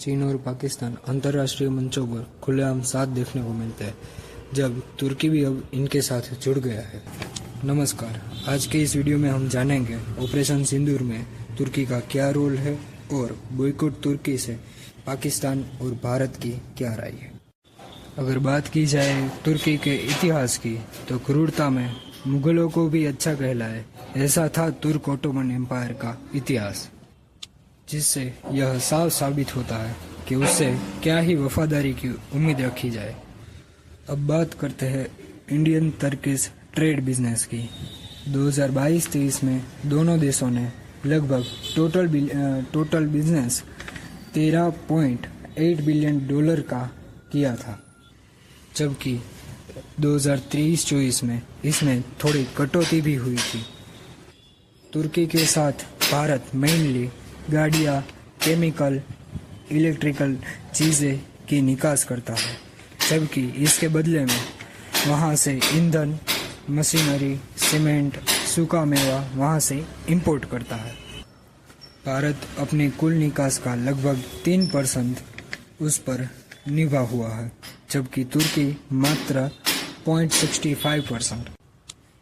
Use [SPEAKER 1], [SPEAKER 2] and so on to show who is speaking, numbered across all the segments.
[SPEAKER 1] चीन और पाकिस्तान अंतर्राष्ट्रीय मंचों पर खुलेआम साथ देखने को मिलते हैं, जब तुर्की भी अब इनके साथ जुड़ गया है। नमस्कार, आज के इस वीडियो में हम जानेंगे ऑपरेशन सिंदूर में तुर्की का क्या रोल है और बॉयकॉट तुर्की से पाकिस्तान और भारत की क्या राय है। अगर बात की जाए तुर्की के इतिहास की, तो क्रूरता में मुगलों को भी अच्छा कहलाए, ऐसा था तुर्क ओटोमन एम्पायर का इतिहास, जिससे यह साफ साबित होता है कि उससे क्या ही वफादारी की उम्मीद रखी जाए। अब बात करते हैं इंडियन तुर्किश ट्रेड बिजनेस की। 2022-23 में दोनों देशों ने लगभग टोटल बिजनेस $13.8 बिलियन का किया था, जबकि 2023-24 में इसमें थोड़ी कटौती भी हुई थी। तुर्की के साथ भारत मेनली गाड़ियाँ, केमिकल, इलेक्ट्रिकल चीज़ें की निकास करता है, जबकि इसके बदले में वहाँ से ईंधन, मशीनरी, सीमेंट, सूखा मेवा वहाँ से इंपोर्ट करता है। भारत अपनी कुल निकास का लगभग 3% उस पर निभा हुआ है, जबकि तुर्की मात्र 0.65%।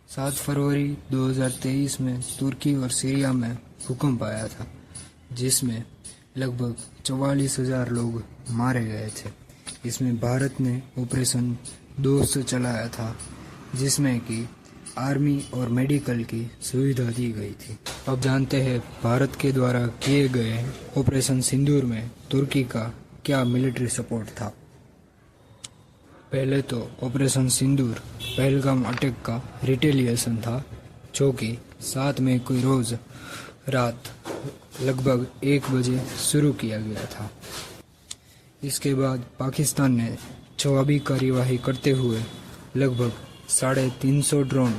[SPEAKER 1] 7 फरवरी 2023 में तुर्की और सीरिया में भूकंप आया था, जिसमें लगभग 44,000 लोग मारे गए थे। इसमें भारत ने ऑपरेशन 200 चलाया था, जिसमें कि आर्मी और मेडिकल की सुविधा दी गई थी। अब जानते हैं भारत के द्वारा किए गए ऑपरेशन सिंदूर में तुर्की का क्या मिलिट्री सपोर्ट था। पहले तो ऑपरेशन सिंदूर पहलगाम अटैक का रिटेलिएशन था, जो कि 7 मई को रोज रात लगभग 1 बजे शुरू किया गया था। इसके बाद पाकिस्तान ने जवाबी कार्यवाही करते हुए लगभग 350 ड्रोन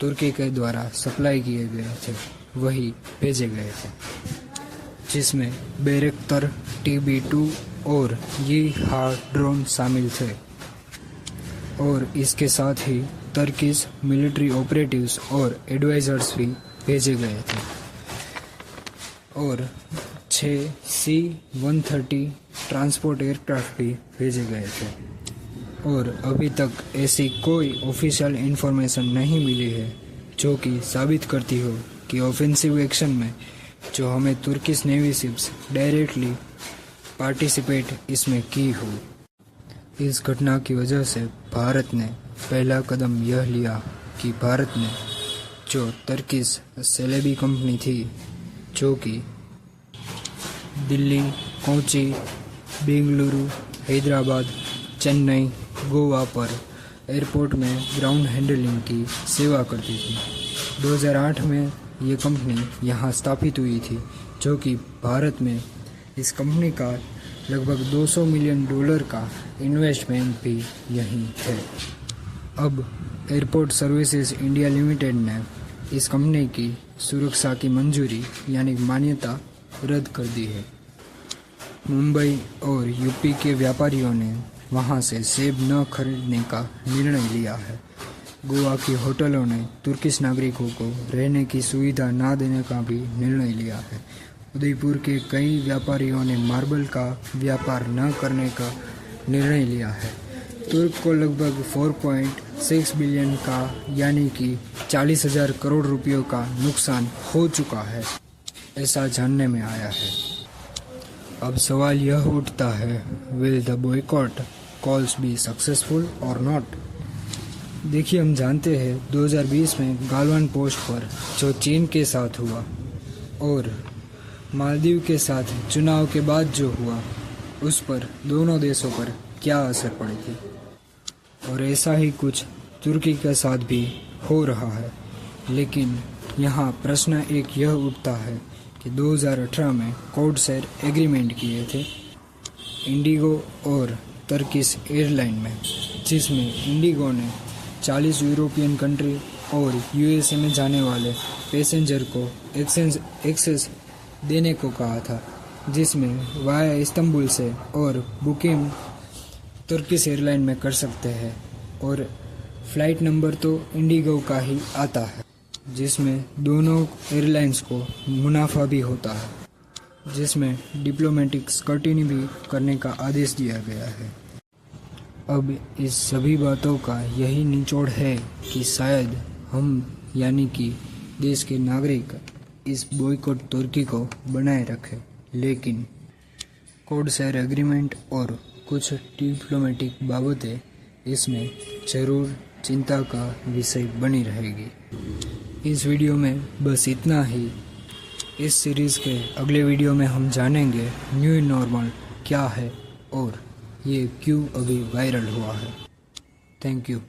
[SPEAKER 1] तुर्की के द्वारा सप्लाई किए गए थे, वही भेजे गए थे, जिसमें बैरक्तर TB2 और यीहा ड्रोन शामिल थे। और इसके साथ ही तुर्किश मिलिट्री ऑपरेटिव्स और एडवाइजर्स भी भेजे गए थे और 6 C-130 ट्रांसपोर्ट एयरक्राफ्ट भी भेजे गए थे। और अभी तक ऐसी कोई ऑफिशियल इंफॉर्मेशन नहीं मिली है जो कि साबित करती हो कि ऑफेंसिव एक्शन में जो हमें Turkish navy ships directly participate इसमें की हो। इस घटना की वजह से भारत ने पहला कदम यह लिया कि भारत ने जो तुर्किश सेलेबी कंपनी थी, जो कि दिल्ली, कोची, बेंगलुरु, हैदराबाद, चेन्नई, गोवा पर एयरपोर्ट में ग्राउंड हैंडलिंग की सेवा करती थी। 2008 में ये कंपनी यहाँ स्थापित हुई थी, जो कि भारत में इस कंपनी का लगभग $200 मिलियन का इन्वेस्टमेंट भी यहीं है। अब एयरपोर्ट सर्विसेज इंडिया लिमिटेड ने इस कंपनी की सुरक्षा की मंजूरी यानी मान्यता रद्द कर दी है। मुंबई और यूपी के व्यापारियों ने वहां से सेब न खरीदने का निर्णय लिया है। गोवा की होटलों ने तुर्किश नागरिकों को रहने की सुविधा न देने का भी निर्णय लिया है। उदयपुर के कई व्यापारियों ने मार्बल का व्यापार न करने का निर्णय लिया है। तुर्क को लगभग 4.6 बिलियन का यानी कि 40,000 करोड़ रुपयों का नुकसान हो चुका है, ऐसा जानने में आया है। अब सवाल यह उठता है, will the boycott calls be successful और नॉट। देखिए, हम जानते हैं 2020 में गालवान पोस्ट पर जो चीन के साथ हुआ और मालदीव के साथ चुनाव के बाद जो हुआ, उस पर दोनों देशों पर क्या असर पड़ेगी। और ऐसा ही कुछ तुर्की के साथ भी हो रहा है। लेकिन यहाँ प्रश्न एक यह उठता है कि 2018 में कोड शेयर एग्रीमेंट किए थे इंडिगो और तुर्किश एयरलाइन में, जिसमें इंडिगो ने 40 यूरोपियन कंट्री और USA में जाने वाले पैसेंजर को एक्सेस देने को कहा था, जिसमें वाया इस्तांबुल से और बुकिंग तुर्किश एयरलाइन में कर सकते हैं। और फ्लाइट नंबर तो इंडिगो का ही आता है, जिसमें दोनों एयरलाइंस को मुनाफा भी होता है। जिसमें डिप्लोमेटिक स्क्रूटिनी भी करने का आदेश दिया गया है। अब इस सभी बातों का यही निचोड़ है कि शायद हम यानी कि देश के नागरिक इस बॉयकॉट तुर्की को बनाए रखें, लेकिन कोड शेयर एग्रीमेंट और कुछ डिप्लोमेटिक बाबतें इसमें ज़रूर चिंता का विषय बनी रहेगी। इस वीडियो में बस इतना ही। इस सीरीज़ के अगले वीडियो में हम जानेंगे न्यू नॉर्मल क्या है और ये क्यों अभी वायरल हुआ है। Thank you.